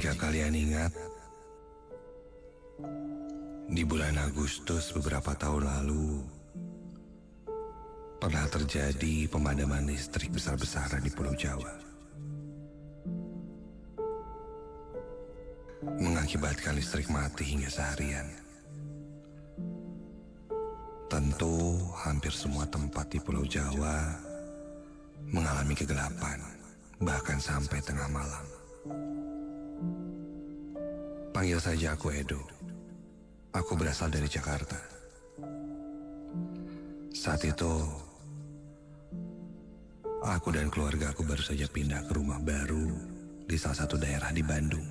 Jika kalian ingat, di bulan Agustus beberapa tahun lalu, pernah terjadi pemadaman listrik besar-besaran di Pulau Jawa. Mengakibatkan listrik mati hingga seharian. Tentu hampir semua tempat di Pulau Jawa mengalami kegelapan, bahkan sampai tengah malam. Panggil saja aku Edo. Aku berasal dari Jakarta. Saat itu, aku dan keluarga aku baru saja pindah ke rumah baru di salah satu daerah di Bandung.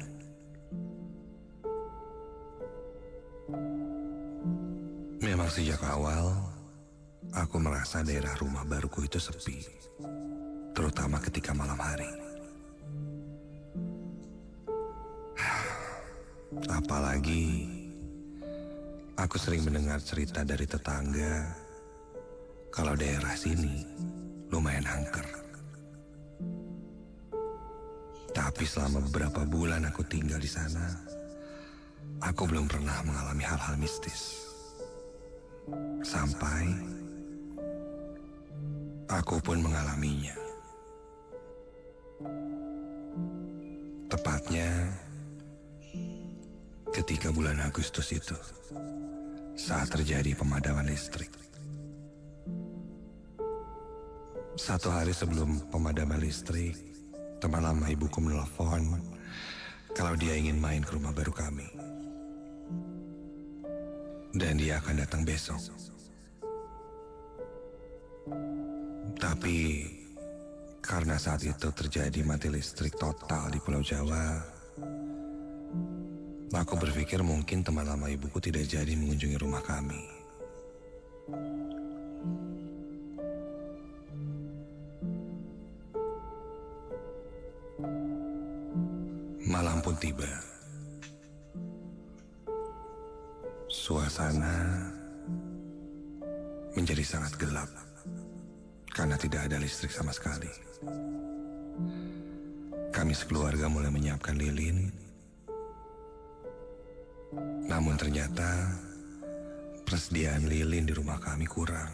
Memang sejak awal, aku merasa daerah rumah baruku itu sepi, terutama ketika malam hari. Apalagi, aku sering mendengar cerita dari tetangga kalau daerah sini lumayan angker. Tapi selama beberapa bulan aku tinggal di sana, aku belum pernah mengalami hal-hal mistis. Sampai aku pun mengalaminya. Tepatnya ketika bulan Agustus itu, saat terjadi pemadaman listrik. Satu hari sebelum pemadaman listrik, teman lama ibuku menelpon kalau dia ingin main ke rumah baru kami. Dan dia akan datang besok. Tapi karena saat itu terjadi mati listrik total di Pulau Jawa, aku berpikir mungkin teman lama ibuku tidak jadi mengunjungi rumah kami. Malam pun tiba. Suasana menjadi sangat gelap karena tidak ada listrik sama sekali. Kami sekeluarga mulai menyiapkan lilin. Namun ternyata persediaan lilin di rumah kami kurang.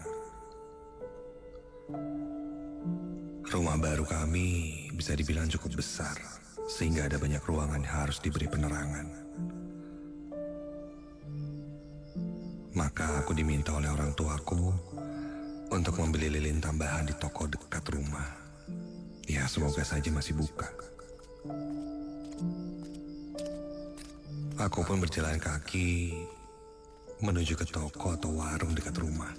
Rumah baru kami bisa dibilang cukup besar, sehingga ada banyak ruangan yang harus diberi penerangan. Maka aku diminta oleh orang tuaku untuk membeli lilin tambahan di toko dekat rumah. Ya, semoga saja masih buka. Aku pun berjalan kaki menuju ke toko atau warung dekat rumah.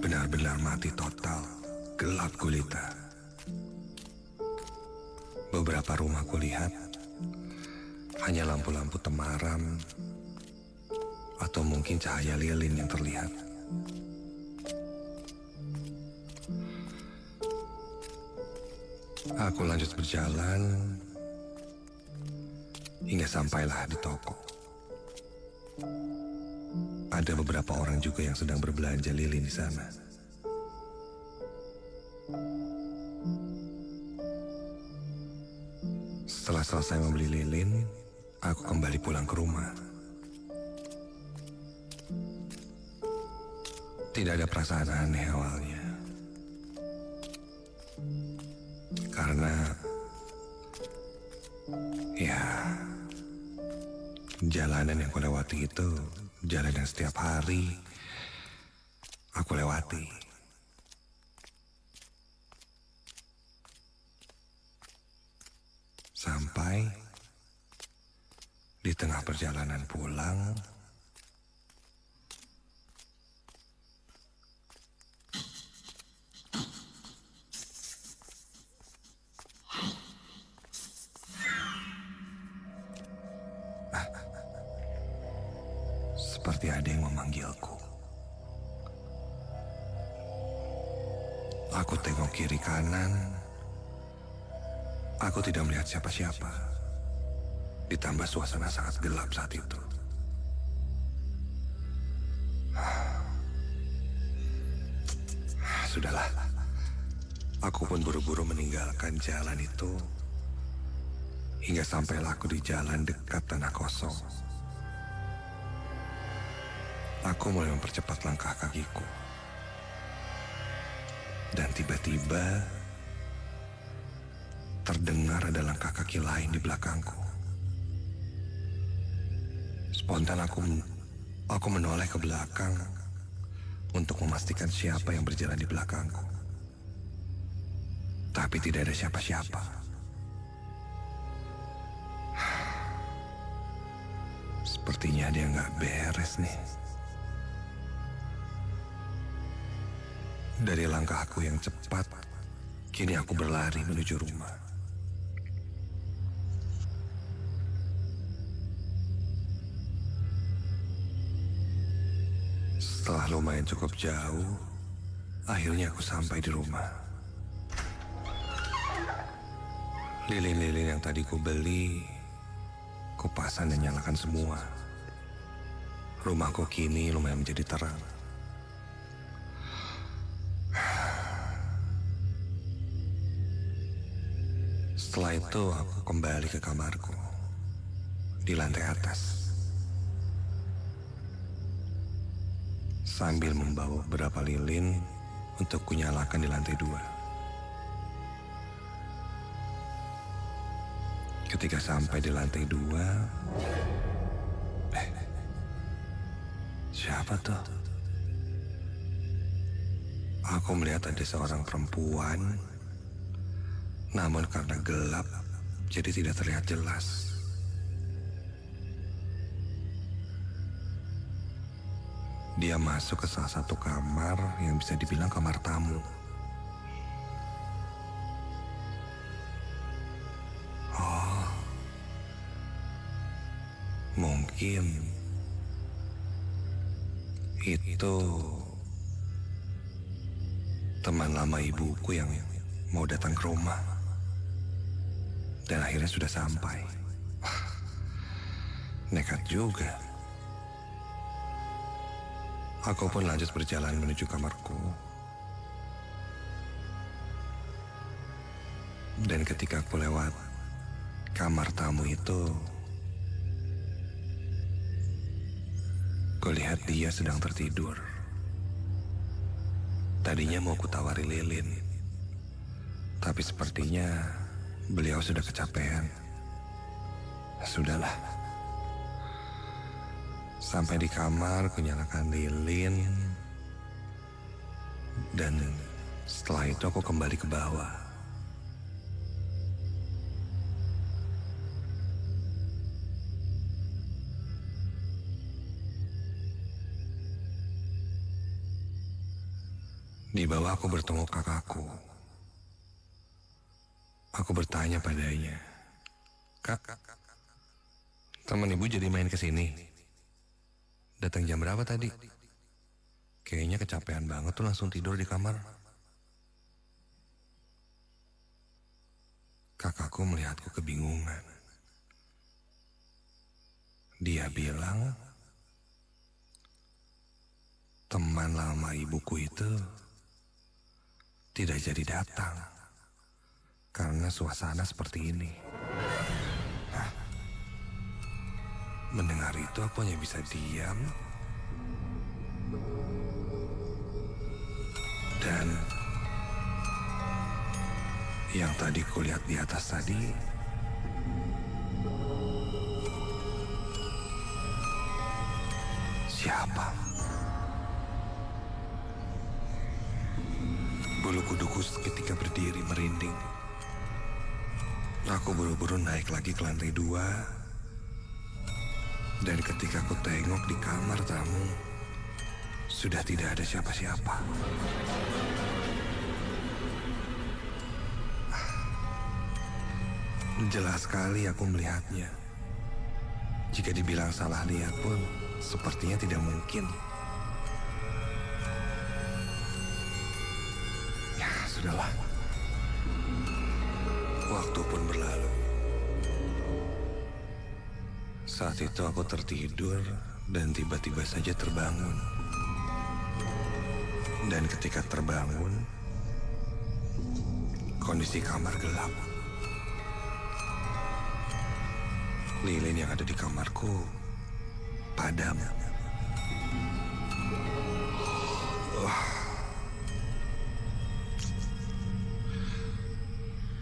Benar-benar mati total, gelap gulita. Beberapa rumah kulihat hanya lampu-lampu temaram atau mungkin cahaya lilin yang terlihat. Aku lanjut berjalan hingga sampailah di toko. Ada beberapa orang juga yang sedang berbelanja lilin di sana. Setelah selesai membeli lilin, aku kembali pulang ke rumah. Tidak ada perasaan aneh awalnya. Karena, ya, jalanan yang aku lewati itu jalan yang setiap hari aku lewati. Sampai di tengah perjalanan pulang, seperti ada yang memanggilku. Aku tengok kiri kanan, aku tidak melihat siapa-siapa. Ditambah suasana sangat gelap saat itu. Sudahlah, Aku pun buru-buru meninggalkan jalan itu hingga sampailah aku di jalan dekat tanah kosong. Aku mulai mempercepat langkah kakiku. Dan tiba-tiba terdengar ada langkah kaki lain di belakangku. Spontan aku menoleh ke belakang untuk memastikan siapa yang berjalan di belakangku. Tapi tidak ada siapa-siapa. Sepertinya dia nggak beres nih. Dari langkahku yang cepat, kini aku berlari menuju rumah. Setelah lumayan cukup jauh, akhirnya aku sampai di rumah. Lilin-lilin yang tadi ku beli, ku pasang dan nyalakan semua. Rumahku kini lumayan menjadi terang. Setelah itu aku kembali ke kamarku di lantai atas sambil membawa beberapa lilin untuk kunyalakan di lantai 2. Ketika sampai di lantai 2, siapa tuh? Aku melihat ada seorang perempuan, namun karena gelap, jadi tidak terlihat jelas. Dia masuk ke salah satu kamar yang bisa dibilang kamar tamu. Oh, mungkin itu teman lama ibuku yang mau datang ke rumah. Dan akhirnya sudah sampai. Nekat juga. Aku pun lanjut berjalan menuju kamarku. Dan ketika aku lewat kamar tamu itu, kulihat dia sedang tertidur. Tadinya mau kutawari lilin, tapi sepertinya beliau sudah kecapean. Sudahlah. Sampai di kamar, kunyalakan lilin. Dan setelah itu aku kembali ke bawah. Di bawah aku bertemu kakakku. Aku bertanya padanya, "Kak, teman ibu jadi main ke sini. Datang jam berapa tadi? Kayaknya kecapean banget tuh langsung tidur di kamar." Kakakku melihatku kebingungan. Dia bilang, teman lama ibuku itu tidak jadi datang karena suasana seperti ini. Mendengar itu aku hanya bisa diam. Dan yang tadi kulihat di atas tadi, siapa? Bulu kuduku ketika berdiri merinding. Aku buru-buru naik lagi ke lantai 2. Dan ketika aku tengok di kamar tamu, sudah tidak ada siapa-siapa. Jelas sekali aku melihatnya. Jika dibilang salah lihat pun, sepertinya tidak mungkin. Ya, sudahlah. Waktu pun berlalu. Saat itu aku tertidur dan tiba-tiba saja terbangun. Dan ketika terbangun, Kondisi kamar gelap. Lilin yang ada di kamarku padam.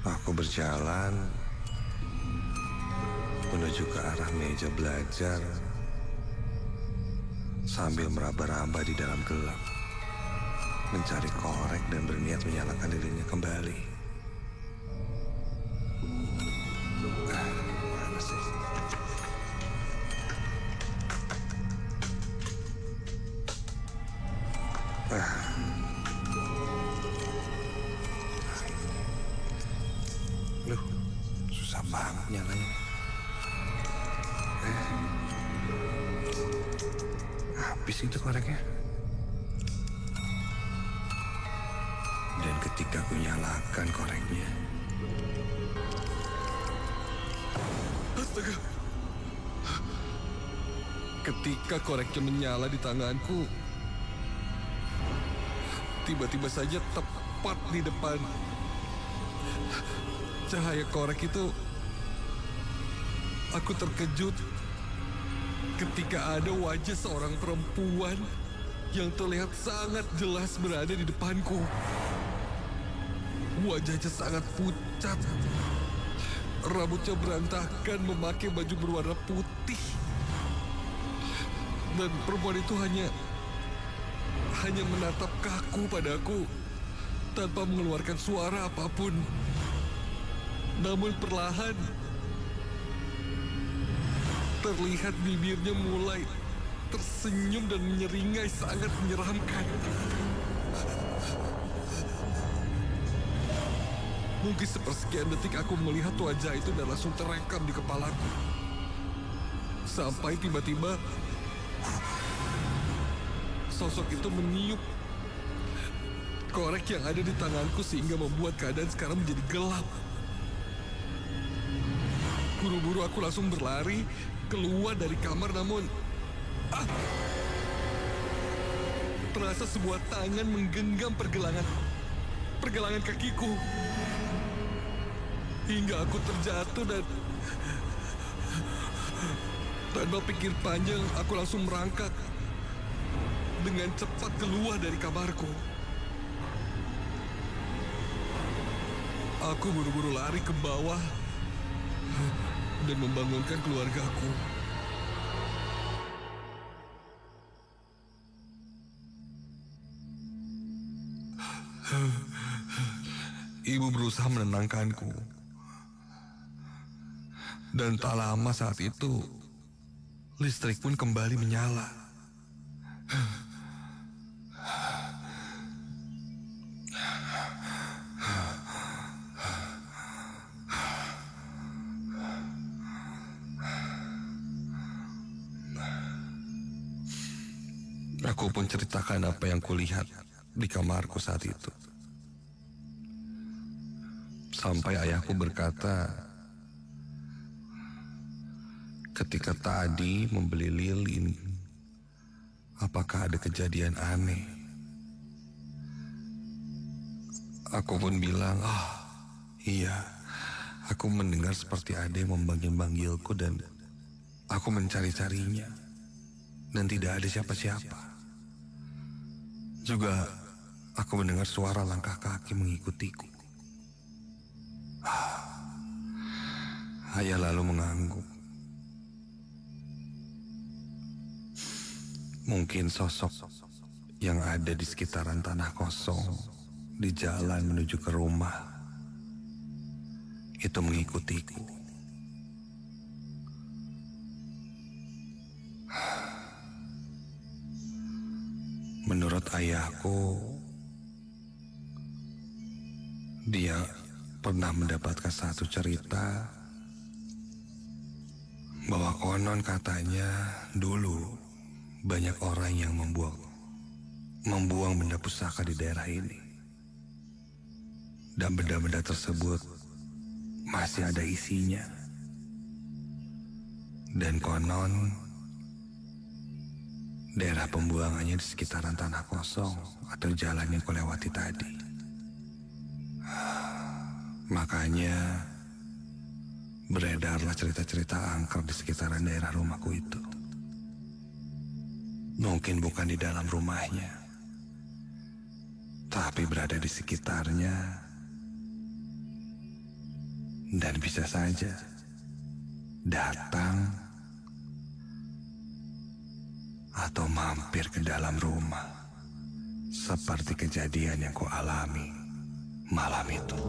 Aku berjalan menuju ke arah meja belajar sambil meraba-raba di dalam gelap, mencari korek dan berniat menyalakan lilinnya kembali. Mana sih? Loh, susah banget nyalanya. Habis itu koreknya. Dan ketika aku nyalakan koreknya, astaga. Ketika koreknya menyala di tanganku, tiba-tiba saja tepat di depan cahaya korek itu, aku terkejut ketika ada wajah seorang perempuan yang terlihat sangat jelas berada di depanku. Wajahnya sangat pucat, rambutnya berantakan, memakai baju berwarna putih. Dan perempuan itu hanya menatap kaku padaku tanpa mengeluarkan suara apapun. Namun perlahan terlihat bibirnya mulai tersenyum dan menyeringai sangat menyeramkan. Mungkin sepersekian detik aku melihat wajah itu dan langsung terekam di kepalaku. Sampai tiba-tiba sosok itu meniup korek yang ada di tanganku sehingga membuat keadaan sekarang menjadi gelap. Buru-buru aku langsung berlari keluar dari kamar, namun terasa sebuah tangan menggenggam pergelangan kakiku hingga aku terjatuh, dan tanpa pikir panjang aku langsung merangkak dengan cepat keluar dari kamarku. Aku buru-buru lari ke bawah dan membangunkan keluargaku. Ibu berusaha menenangkanku. Dan tak lama saat itu, listrik pun kembali menyala. Aku pun ceritakan apa yang kulihat di kamarku saat itu. Sampai ayahku berkata, ketika tadi membeli lilin, apakah ada kejadian aneh? Aku pun bilang, iya, aku mendengar seperti ada yang memanggil-manggilku dan aku mencari-carinya dan tidak ada siapa-siapa. Juga aku mendengar suara langkah kaki mengikutiku. Ayah lalu mengangguk. Mungkin sosok yang ada di sekitaran tanah kosong di jalan menuju ke rumah itu mengikutiku. Menurut ayahku, dia pernah mendapatkan satu cerita bahwa konon katanya dulu banyak orang yang membuang benda pusaka di daerah ini. Dan benda-benda tersebut masih ada isinya. Dan konon daerah pembuangannya di sekitaran tanah kosong atau jalan yang kulewati tadi. Makanya beredarlah cerita-cerita angker di sekitaran daerah rumahku itu. Mungkin bukan di dalam rumahnya, tapi berada di sekitarnya. Dan bisa saja datang atau mampir ke dalam rumah, seperti kejadian yang ku alami malam itu.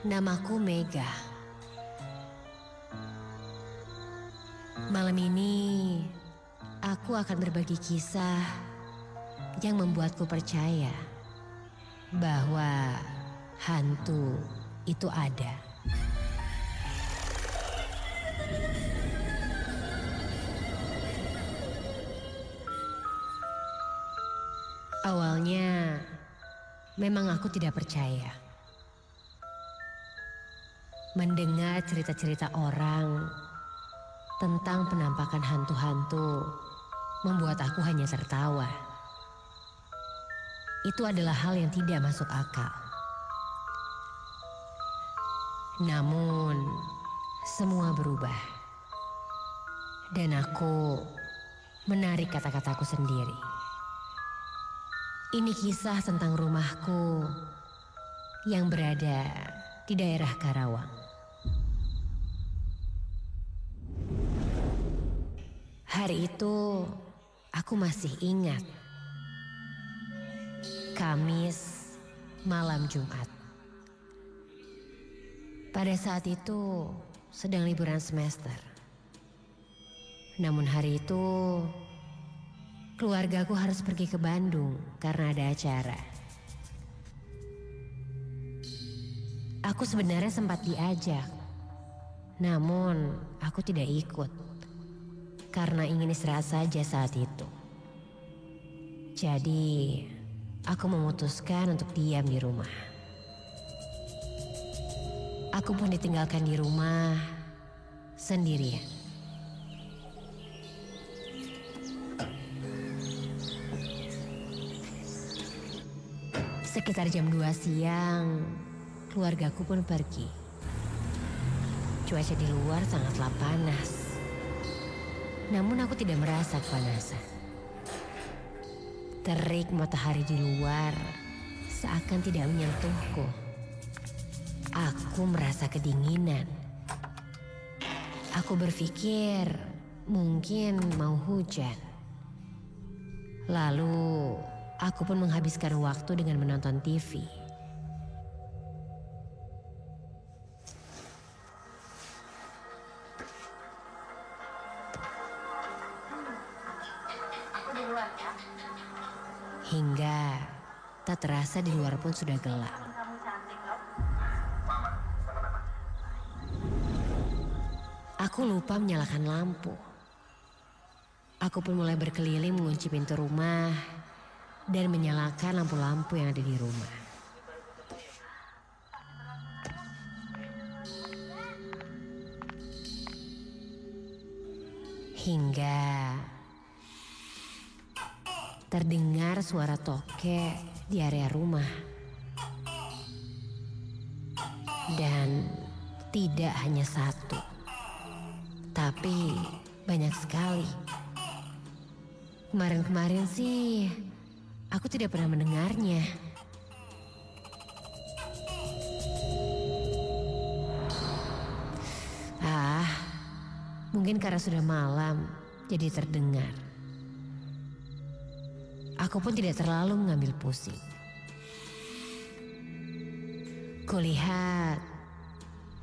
Namaku Mega. Malam ini aku akan berbagi kisah yang membuatku percaya bahwa hantu itu ada. Awalnya memang aku tidak percaya. Mendengar cerita-cerita orang tentang penampakan hantu-hantu membuat aku hanya tertawa. Itu adalah hal yang tidak masuk akal. Namun, semua berubah. Dan aku menarik kata-kataku sendiri. Ini kisah tentang rumahku yang berada di daerah Karawang. Hari itu aku masih ingat. Kamis malam Jumat. Pada saat itu sedang liburan semester. Namun hari itu keluargaku harus pergi ke Bandung karena ada acara. Aku sebenarnya sempat diajak, namun aku tidak ikut. Karena ingin istirahat saja saat itu. Jadi, aku memutuskan untuk diam di rumah. Aku pun ditinggalkan di rumah sendirian. Sekitar jam 2 siang, keluargaku pun pergi. Cuaca di luar sangatlah panas. Namun aku tidak merasa kepanasan. Terik matahari di luar seakan tidak menyentuhku. Aku merasa kedinginan. Aku berpikir mungkin mau hujan. Lalu aku pun menghabiskan waktu dengan menonton TV. Hingga tak terasa di luar pun sudah gelap. Aku lupa menyalakan lampu. Aku pun mulai berkeliling mengunci pintu rumah dan menyalakan lampu-lampu yang ada di rumah. Hingga terdengar suara tokek di area rumah. Dan tidak hanya satu, tapi banyak sekali. Kemarin-kemarin sih aku tidak pernah mendengarnya. Mungkin karena sudah malam jadi terdengar. Aku pun tidak terlalu mengambil pusing. Kulihat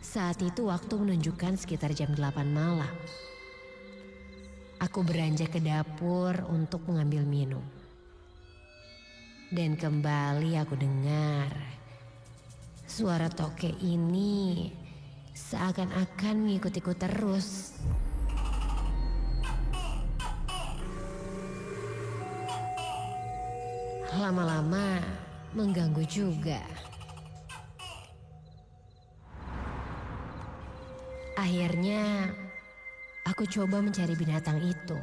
saat itu waktu menunjukkan sekitar jam 8 malam. Aku beranjak ke dapur untuk mengambil minum. Dan kembali aku dengar suara toke ini seakan-akan mengikutiku terus. Lama-lama mengganggu juga. Akhirnya aku coba mencari binatang itu.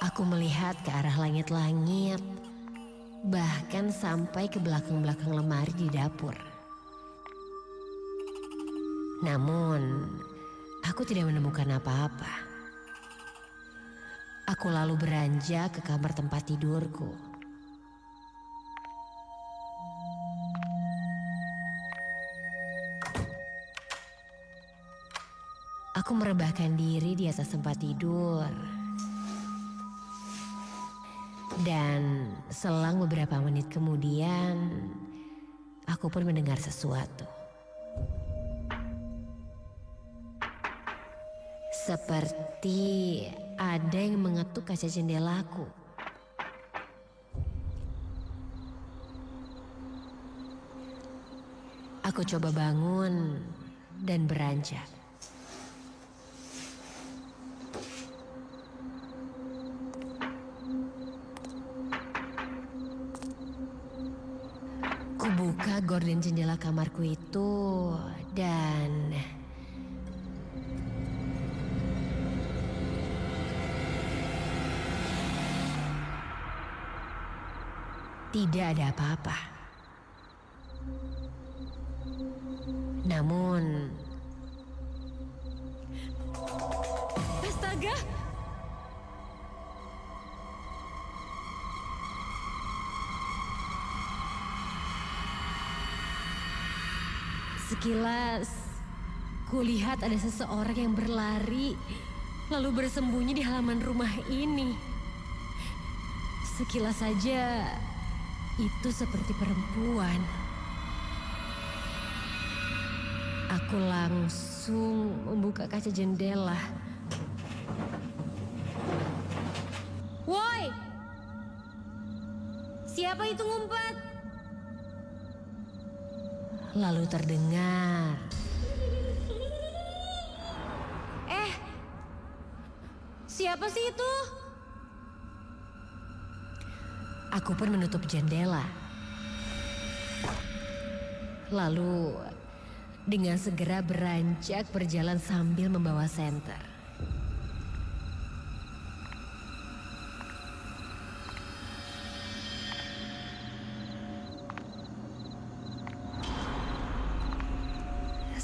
Aku melihat ke arah langit-langit, bahkan sampai ke belakang-belakang lemari di dapur. Namun, aku tidak menemukan apa-apa. Aku lalu beranjak ke kamar tempat tidurku. Aku merebahkan diri di atas tempat tidur. Dan selang beberapa menit kemudian, aku pun mendengar sesuatu. Seperti ada yang mengetuk kaca jendelaku. Aku coba bangun dan beranjak. Kubuka gorden jendela kamarku itu dan tidak ada apa-apa. Namun, astaga! Sekilas, kulihat ada seseorang yang berlari lalu bersembunyi di halaman rumah ini. Sekilas saja, itu seperti perempuan. Aku langsung membuka kaca jendela. Woi! Siapa itu ngumpet? Lalu terdengar. Siapa sih itu? Aku pun menutup jendela. Lalu dengan segera beranjak berjalan sambil membawa senter.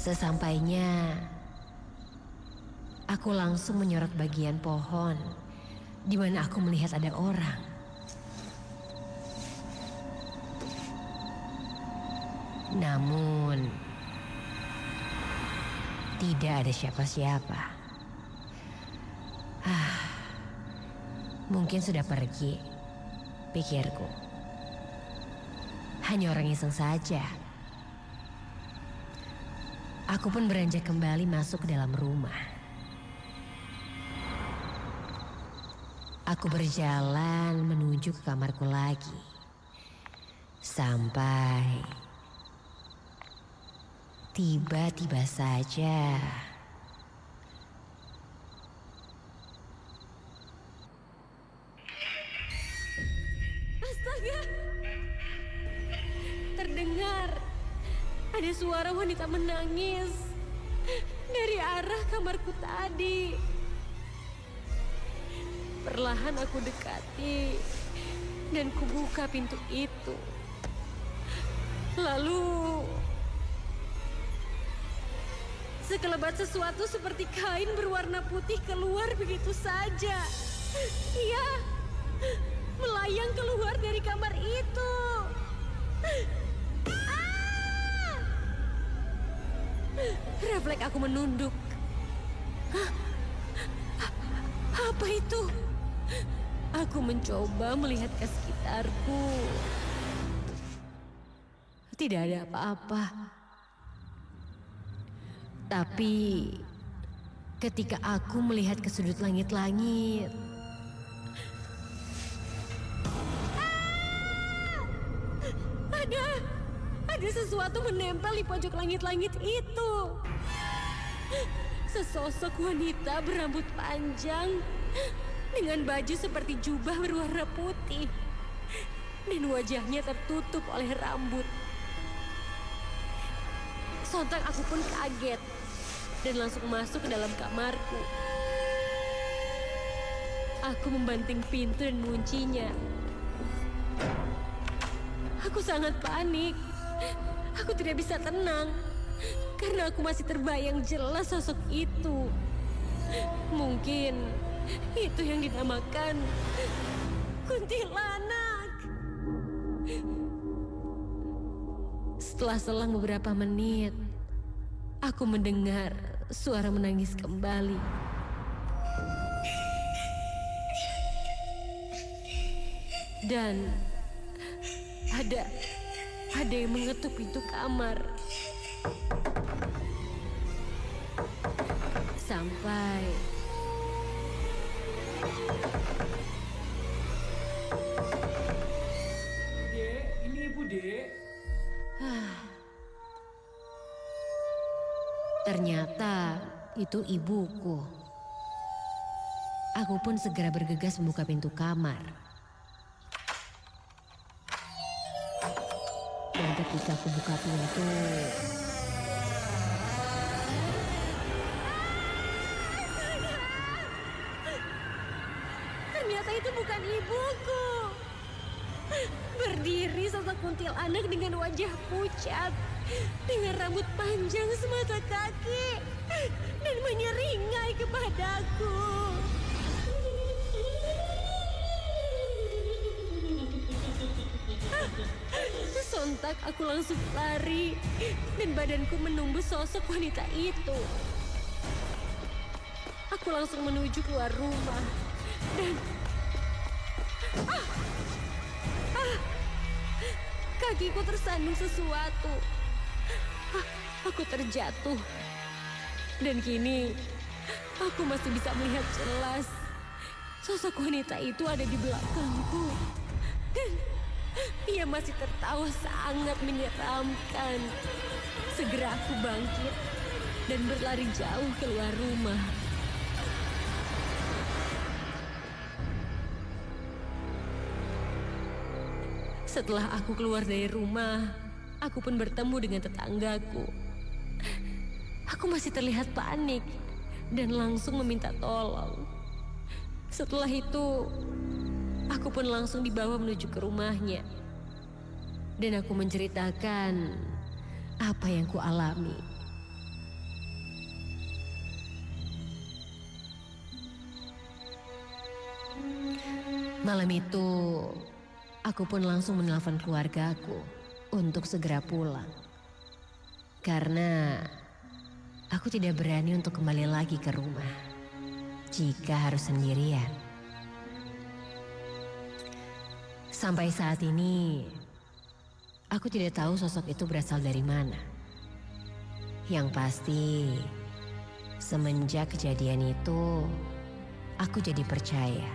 Sesampainya, aku langsung menyorot bagian pohon di mana aku melihat ada orang. Namun, tidak ada siapa-siapa. Mungkin sudah pergi, pikirku. Hanya orang iseng saja. Aku pun beranjak kembali masuk ke dalam rumah. Aku berjalan menuju ke kamarku lagi. Sampai tiba-tiba saja astaga! Terdengar ada suara wanita menangis dari arah kamarku tadi. Perlahan aku dekati dan kubuka pintu itu. Lalu sekelebat sesuatu seperti kain berwarna putih keluar begitu saja. Iya, melayang keluar dari kamar itu. Refleks aku menunduk. Apa itu? Aku mencoba melihat ke sekitarku. tidak ada apa-apa. Tapi ketika aku melihat ke sudut langit-langit, ada sesuatu menempel di pojok langit-langit itu. Sesosok wanita berambut panjang dengan baju seperti jubah berwarna putih dan wajahnya tertutup oleh rambut. Sontak aku pun kaget dan langsung masuk ke dalam kamarku. Aku membanting pintu dan menguncinya. Aku sangat panik. Aku tidak bisa tenang karena aku masih terbayang jelas sosok itu. Mungkin itu yang dinamakan kuntilanak. Setelah selang beberapa menit, aku mendengar suara menangis kembali. Dan ada yang mengetuk pintu kamar. Sampai Dek, ini ibu Dek. ternyata itu ibuku. Aku pun segera bergegas membuka pintu kamar. Dan ketika aku buka pintu, ternyata itu bukan ibuku. Berdiri sosok kuntilanak dengan wajah pucat, dengan rambut panjang semata kaki, dan menyeringai kepadaku. Sontak aku langsung lari dan badanku menembus sosok wanita itu. Aku langsung menuju keluar rumah dan kakiku tersandung sesuatu. Aku terjatuh dan kini aku masih bisa melihat jelas sosok wanita itu ada di belakangku dan ia masih tertawa sangat menyeramkan. Segera aku bangkit dan berlari jauh keluar rumah. Setelah aku keluar dari rumah, aku pun bertemu dengan tetanggaku. Aku masih terlihat panik dan langsung meminta tolong. Setelah itu, aku pun langsung dibawa menuju ke rumahnya. Dan aku menceritakan apa yang ku alami. Malam itu, aku pun langsung menelpon keluargaku untuk segera pulang. Karena aku tidak berani untuk kembali lagi ke rumah jika harus sendirian. Sampai saat ini, aku tidak tahu sosok itu berasal dari mana. Yang pasti, semenjak kejadian itu, aku jadi percaya.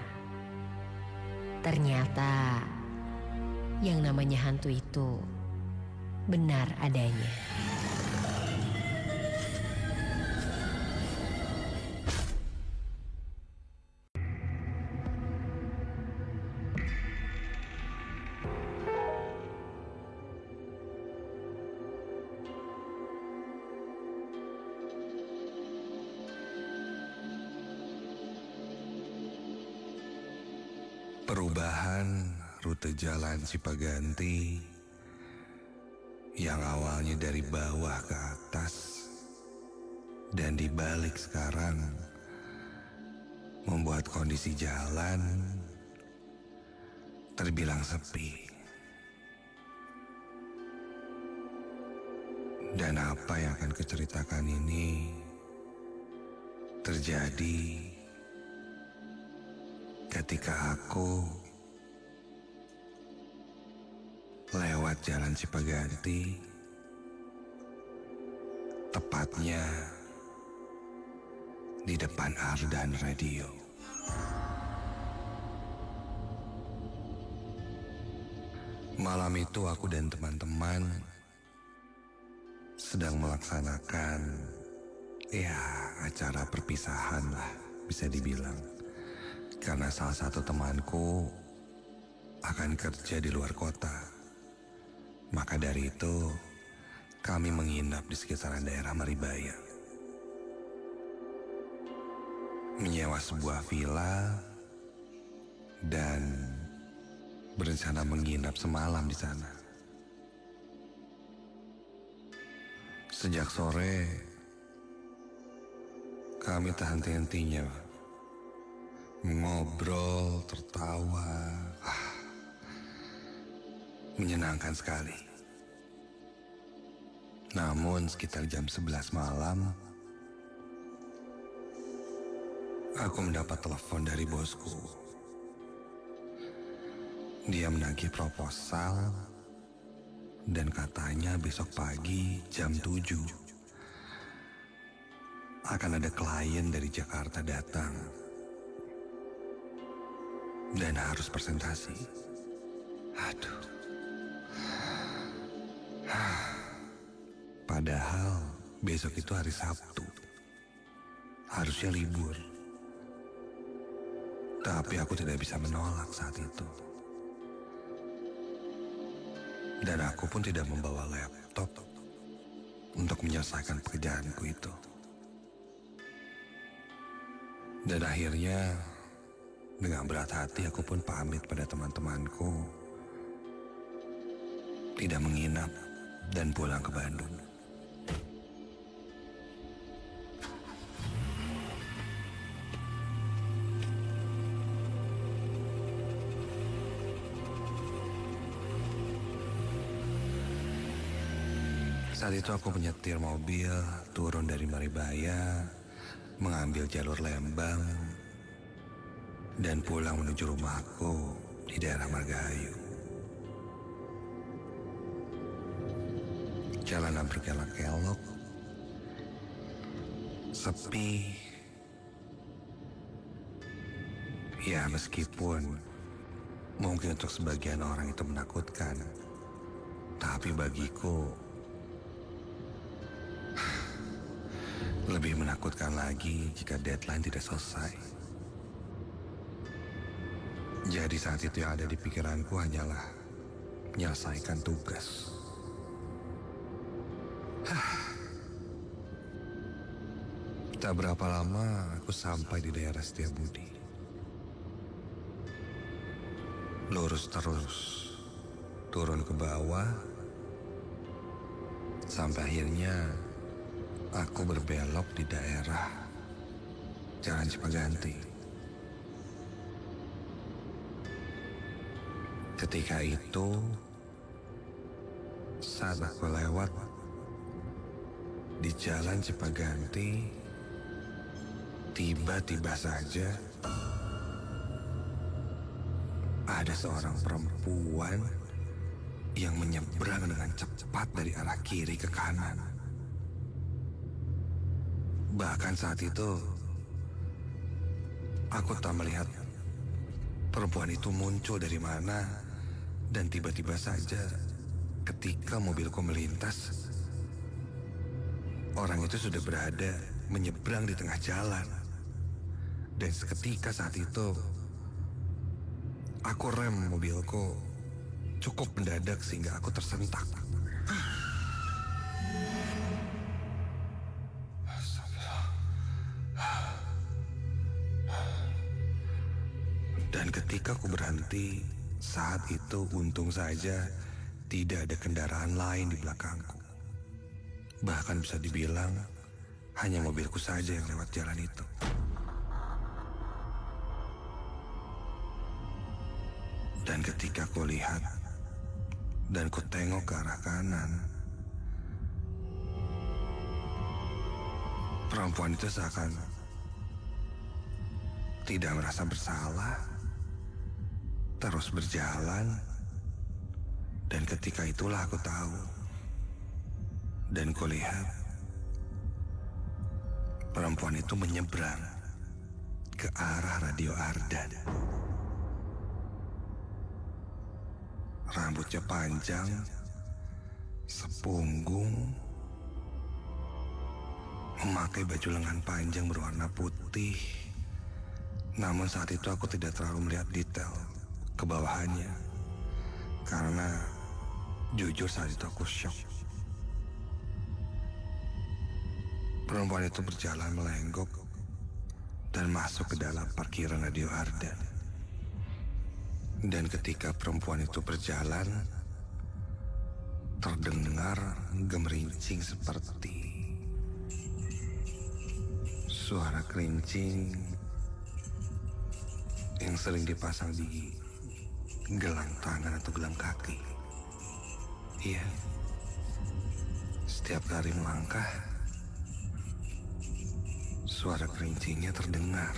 Ternyata, yang namanya hantu itu benar adanya. Perubahan rute jalan Cipaganti yang awalnya dari bawah ke atas dan dibalik sekarang membuat kondisi jalan terbilang sepi. Dan apa yang akan kuceritakan ini terjadi ketika aku lewat jalan Cipaganti, tepatnya di depan Ardan Radio. Malam itu aku dan teman-teman sedang melaksanakan acara perpisahan lah, bisa dibilang. Karena salah satu temanku akan kerja di luar kota. Maka dari itu kami menginap di sekitaran daerah Maribaya. Menyewa sebuah villa dan berencana menginap semalam di sana. Sejak sore kami tak henti-hentinya ngobrol, tertawa. Menyenangkan sekali. Namun sekitar jam 11 malam, aku mendapat telepon dari bosku. Dia menagih proposal dan katanya besok pagi jam 7 akan ada klien dari Jakarta datang dan harus presentasi. Aduh. Padahal besok itu hari Sabtu. Harusnya libur. Tapi aku tidak bisa menolak saat itu. Dan aku pun tidak membawa laptop untuk menyelesaikan pekerjaanku itu. Dan akhirnya dengan berat hati aku pun pamit pada teman-temanku, tidak menginap dan pulang ke Bandung. Saat itu aku menyetir mobil, turun dari Maribaya, mengambil jalur Lembang, dan pulang menuju rumahku di daerah Margahayu. Jalanan berkelok-kelok, sepi. Ya, meskipun mungkin untuk sebagian orang itu menakutkan, tapi bagiku lebih menakutkan lagi jika deadline tidak selesai. Jadi saat itu yang ada di pikiranku hanyalah menyelesaikan tugas. Tak berapa lama aku sampai di daerah Setiabudi. Lurus terus, turun ke bawah, sampai akhirnya aku berbelok di daerah Jalan Cipaganti. Ketika itu, saat aku lewat di Jalan Cipaganti, tiba-tiba saja ada seorang perempuan yang menyeberang dengan cepat dari arah kiri ke kanan. Bahkan saat itu, aku tak melihat perempuan itu muncul dari mana, dan tiba-tiba saja ketika mobilku melintas, orang itu sudah berada menyeberang di tengah jalan. Dan seketika saat itu, aku rem mobilku cukup mendadak sehingga aku tersentak. Dan ketika aku berhenti, saat itu untung saja tidak ada kendaraan lain di belakangku. Bahkan bisa dibilang hanya mobilku saja yang lewat jalan itu. Dan ketika aku lihat dan ku tengok ke arah kanan, perempuan itu seakan tidak merasa bersalah, terus berjalan Dan ketika itulah aku tahu. Dan kulihat perempuan itu menyeberang ke arah radio Ardan. Rambutnya panjang, sepunggung, memakai baju lengan panjang berwarna putih. Namun saat itu aku tidak terlalu melihat detail ke bawahannya, karena jujur saat itu aku syok. Perempuan itu berjalan melenggok dan masuk ke dalam parkiran radio Ardan. Dan ketika perempuan itu berjalan, terdengar gemerincing seperti suara kerincing yang sering dipasang di gelang tangan atau gelang kaki. Iya, setiap kali melangkah, suara kerincingnya terdengar.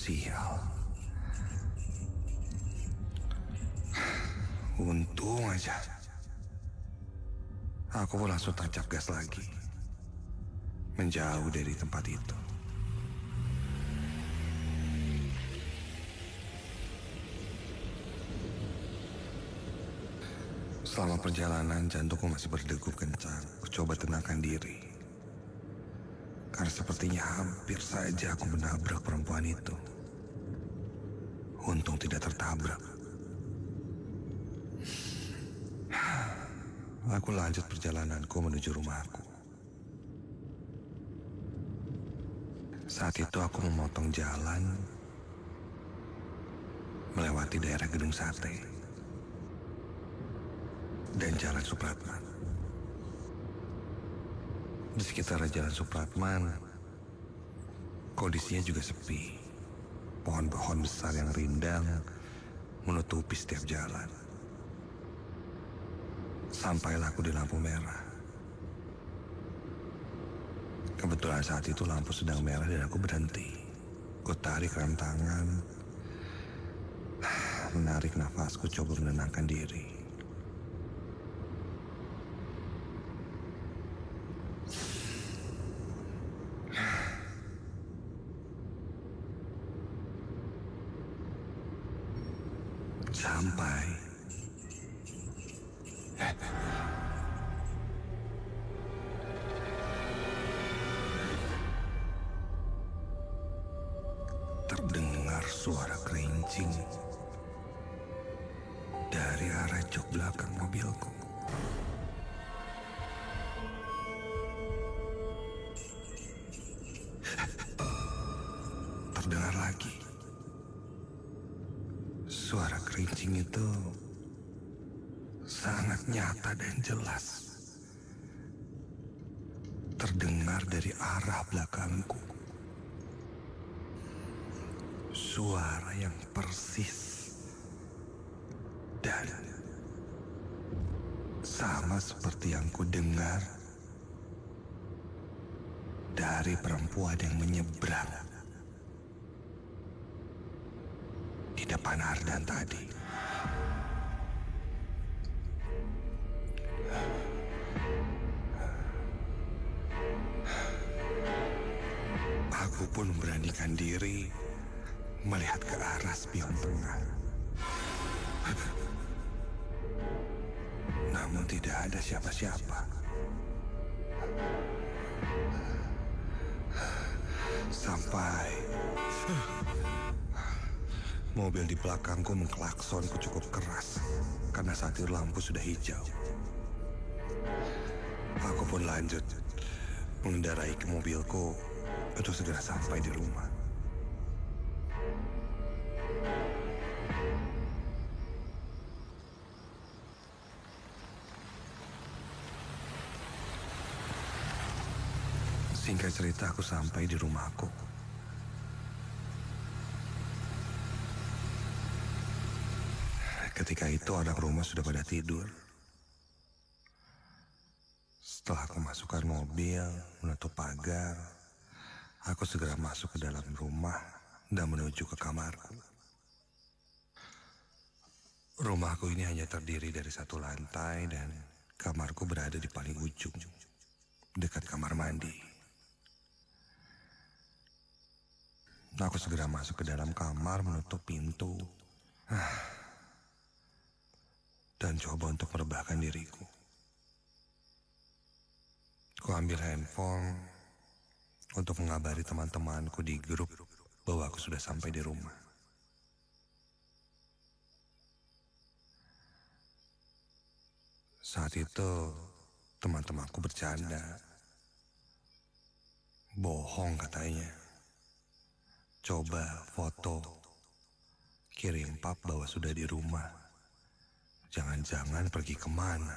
Sial. Untung aja. Aku pun langsung tancap gas lagi, menjauh dari tempat itu. Selama perjalanan jantungku masih berdegup kencang. Aku coba tenangkan diri, karena sepertinya hampir saja aku menabrak perempuan itu. Untung tidak tertabrak. Aku lanjut perjalananku menuju rumahku. Saat itu aku memotong jalan melewati daerah Gedung Sate dan Jalan Supratman. Di sekitar Jalan Supratman, kondisinya juga sepi. Pohon-pohon besar yang rindang menutupi setiap jalan. Sampailah aku di lampu merah. Kebetulan saat itu lampu sedang merah dan aku berhenti. Ku tarik rem tangan, menarik nafasku, coba menenangkan diri. Sampai terdengar suara kerincing dari arah jok belakang mobilku. Terdengar lagi. Suara kerincing itu sangat nyata dan jelas. Terdengar dari arah belakangku. Suara yang persis dan sama seperti yang ku dengar dari perempuan yang menyeberang di depan Ardan tadi. Aku pun memberanikan diri melihat ke arah spion tengah. Namun tidak ada siapa-siapa. Sampai mobil di belakangku mengklaksonku cukup keras karena saat itu lampu sudah hijau. Aku pun lanjut mengendarai ke mobilku untuk segera sampai di rumah. Singkat cerita, aku sampai di rumahku. Ketika itu anak rumah sudah pada tidur. Setelah aku masukkan mobil, menutup pagar, Aku segera masuk ke dalam rumah dan menuju ke kamarku. Rumahku ini hanya terdiri dari satu lantai dan kamarku berada di paling ujung, dekat kamar mandi. Aku segera masuk ke dalam kamar, menutup pintu, dan coba untuk merebahkan diriku. Ku ambil handphone untuk mengabari teman-temanku di grup bahwa aku sudah sampai di rumah. Saat itu teman-temanku bercanda. Bohong katanya. Coba foto, kirim pap bahwa sudah di rumah. Jangan-jangan pergi kemana.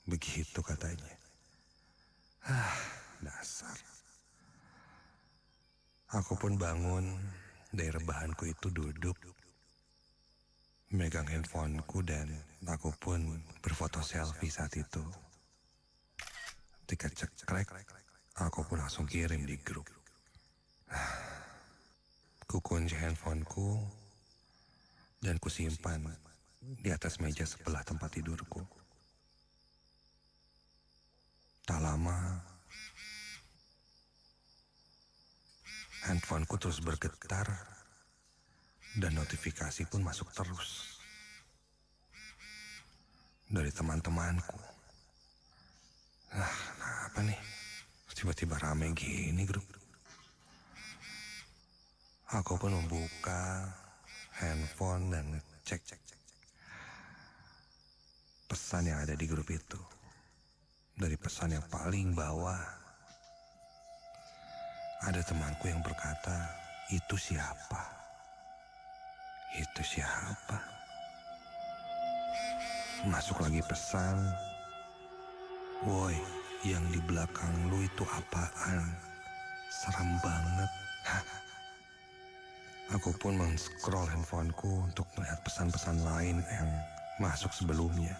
Begitu katanya. Dasar. Aku pun bangun dari rebahanku itu, duduk, megang handphoneku, dan aku pun berfoto selfie saat itu. Ketika cekrek, aku pun langsung kirim di grup. Ku kunci handphoneku dan ku simpan di atas meja sebelah tempat tidurku. Tak lama, handphoneku terus bergetar dan notifikasi pun masuk terus dari teman-temanku. Kenapa nih? Tiba-tiba rame gini grup. Aku pun membuka handphone dan cek pesan yang ada di grup itu. Dari pesan yang paling bawah, ada temanku yang berkata, "Itu siapa? Itu siapa?" Masuk lagi pesan, "Woi, yang di belakang lu itu apaan? Serem banget." Aku pun men-scroll handphoneku untuk melihat pesan-pesan lain yang masuk sebelumnya,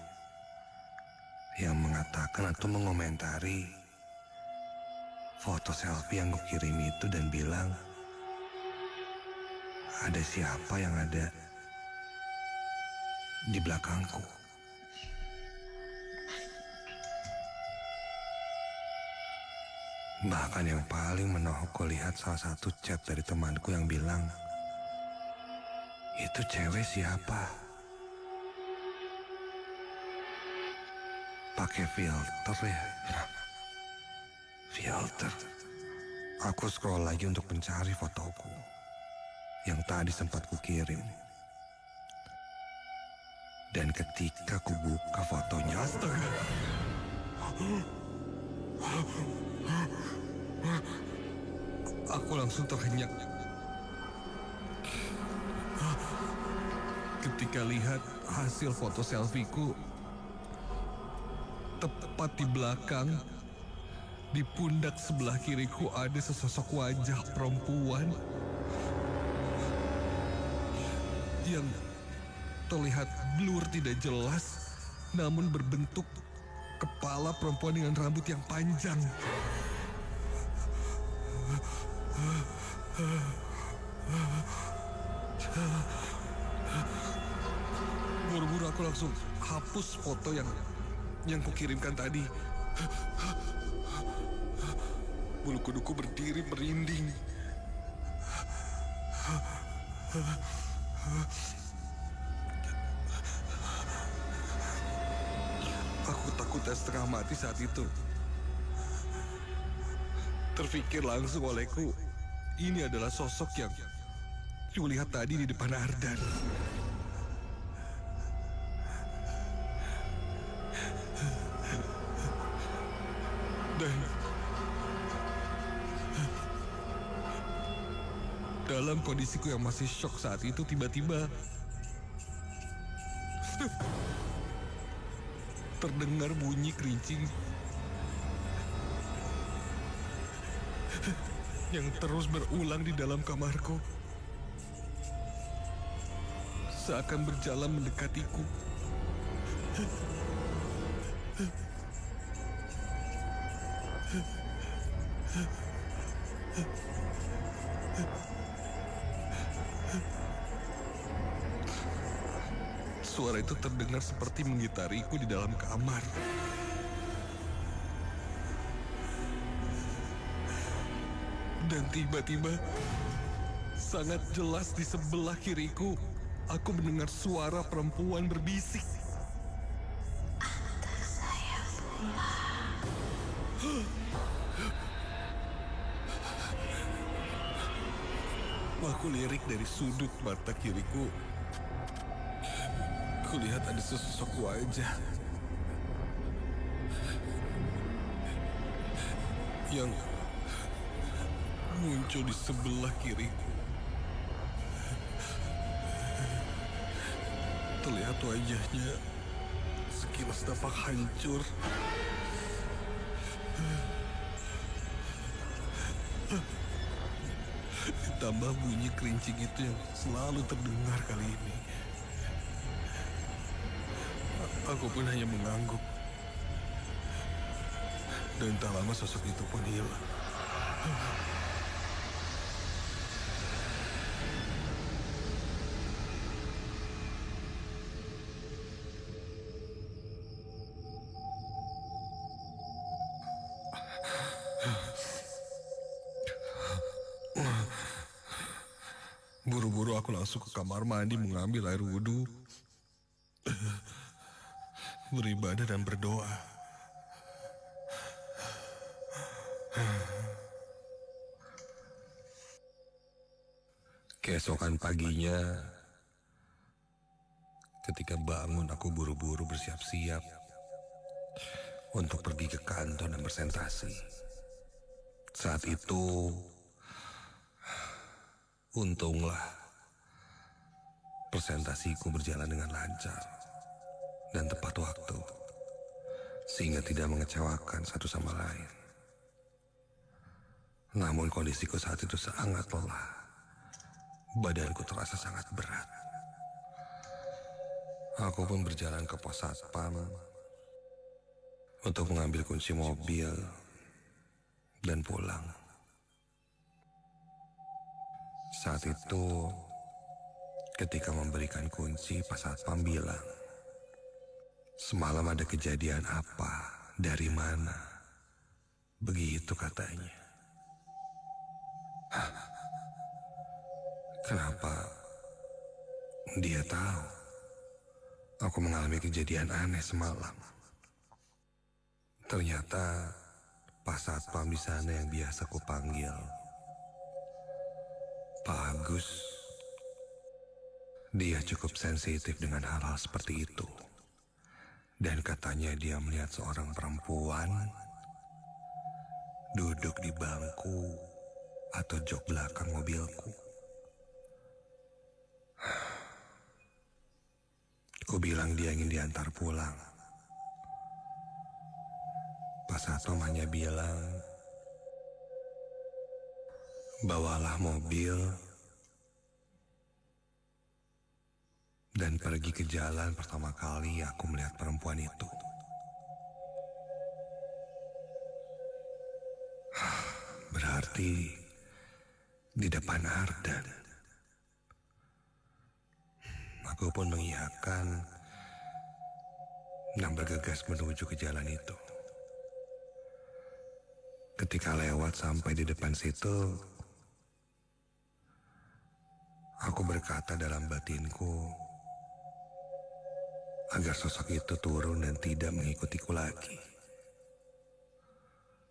yang mengatakan atau mengomentari foto selfie yang kukirim itu dan bilang, ada siapa yang ada di belakangku. Bahkan yang paling menohok kulihat salah satu chat dari temanku yang bilang, "Itu cewek siapa? Pakai filter ya?" Filter. Aku scroll lagi untuk mencari fotoku yang tadi sempat kukirim. Dan ketika ku buka fotonya, astaga. Aku langsung terhenyak ketika lihat hasil foto selfieku. Tepat di belakang, di pundak sebelah kiriku ada sesosok wajah perempuan yang terlihat blur, tidak jelas, namun berbentuk kepala perempuan dengan rambut yang panjang. Buru-buru aku langsung hapus foto yang kukirimkan tadi. Bulu kuduku berdiri merinding. Aku takut dan setengah mati saat itu. Terfikir langsung olehku, ini adalah sosok yang kulihat tadi di depan Ardan. Dan dalam kondisiku yang masih shock saat itu, tiba-tiba terdengar bunyi kerincing yang terus berulang di dalam kamarku, seakan berjalan mendekatiku. Suara itu terdengar seperti mengitariku di dalam kamar. Dan tiba-tiba, sangat jelas di sebelah kiriku, aku mendengar suara perempuan berbisik. Antar saya pulang. Aku lirik dari sudut mata kiriku. Kulihat ada sesosok wajah yang muncul di sebelah kiriku. Terlihat wajahnya sekilas tampak hancur. Ditambah bunyi kerincing itu yang selalu terdengar kali ini. Aku pun hanya mengangguk. Dan tak lama sosok itu pun hilang. Buru-buru aku langsung ke kamar mandi mengambil air wudhu, beribadah dan berdoa. Keesokan paginya, ketika bangun aku buru-buru bersiap-siap untuk pergi ke kantor dan presentasi. Saat itu, untunglah presentasiku berjalan dengan lancar dan tepat waktu, sehingga tidak mengecewakan satu sama lain. Namun kondisiku saat itu sangat lelah. Badanku terasa sangat berat. Aku pun berjalan ke pos satpam untuk mengambil kunci mobil dan pulang. Saat itu, ketika memberikan kunci, pas satpam bilang, "Semalam ada kejadian apa? Dari mana?" Begitu katanya. Hah? Kenapa dia tahu aku mengalami kejadian aneh semalam? Ternyata Pak Satpam di sana yang biasa kupanggil Pak Agus. Dia cukup sensitif dengan hal-hal seperti itu. Dan katanya dia melihat seorang perempuan duduk di bangku atau jok belakang mobilku. Ku bilang dia ingin diantar pulang. Pak Satpam hanya bilang, "Bawalah mobil dan pergi ke jalan." Pertama kali aku melihat perempuan itu. Berarti di depan Ardan. Aku pun mengiyakan dan bergegas menuju ke jalan itu. Ketika lewat sampai di depan situ, aku berkata dalam batinku agar sosok itu turun dan tidak mengikutiku lagi.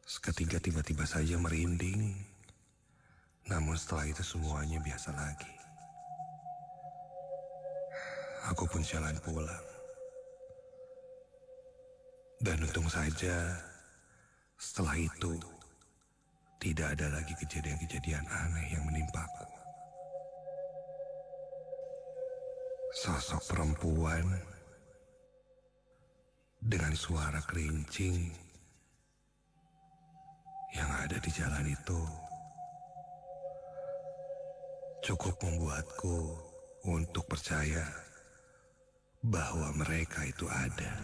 Seketika tiba-tiba saja merinding, namun setelah itu semuanya biasa lagi. Aku pun jalan pulang. Dan untung saja, setelah itu, tidak ada lagi kejadian-kejadian aneh yang menimpaku. Sosok perempuan dengan suara kerincing yang ada di jalan itu cukup membuatku untuk percaya bahwa mereka itu ada.